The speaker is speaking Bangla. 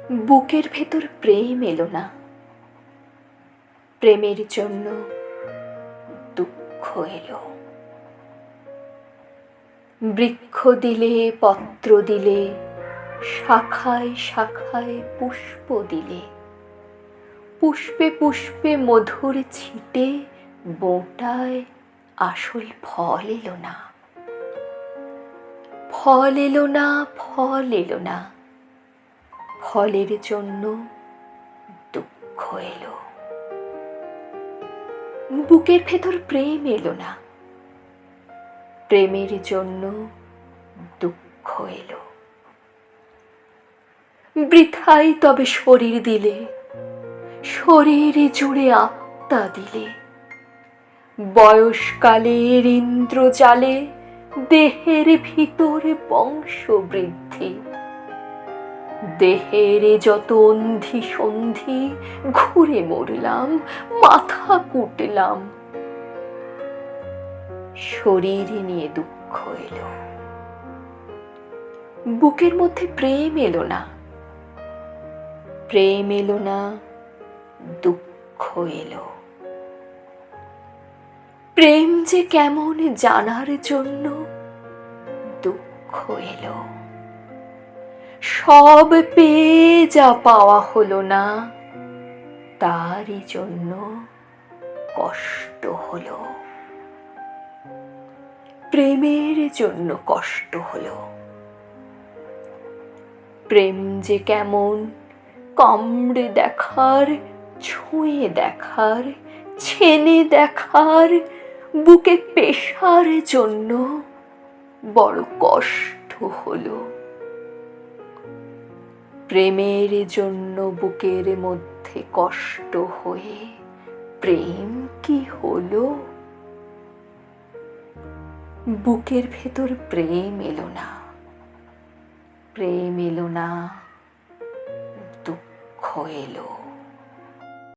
বুকের ভেতর প্রেম এলো না, প্রেমের জন্য দুঃখ এলো। বৃক্ষ দিলে, পত্র দিলে, শাখায় শাখায় পুষ্প দিলে, পুষ্পে পুষ্পে মধুর ছিটে বোঁটায় আসল ফল এলো না। ফল এলো না, ফল এলো না, ফলের জন্য দুঃখ এলো। বুকের ভেতর প্রেম এলো না, প্রেমের জন্য দুঃখ এলো। বৃথাই তবে শরীর দিলে, শরীর জুড়ে আত্মা দিলে, বয়সকালের ইন্দ্রজালে দেহের ভিতরে বংশবৃদ্ধি। দেহের যত অন্ধি সন্ধি ঘুরে মরলাম, মাথা কুটলাম। শরীর নিয়ে দুঃখ এলো। বুকের মধ্যে প্রেম এলো না, প্রেম এলো না, দুঃখ এলো। প্রেম যে কেমন জানার জন্য দুঃখ এলো। সব পেয়ে যা পাওয়া হলো না, তারই জন্য কষ্ট হলো। প্রেমের জন্য কষ্ট হলো। প্রেম যে কেমন কামড়ে দেখার, ছুঁয়ে দেখার, ছেনে দেখার, বুকে পেশার জন্য বড় কষ্ট হলো। প্রেমের জন্য বুকের মধ্যে কষ্ট হয়ে প্রেম কি হলো? বুকের ভেতর প্রেম এলো না, প্রেম এলো না, দুঃখ এলো।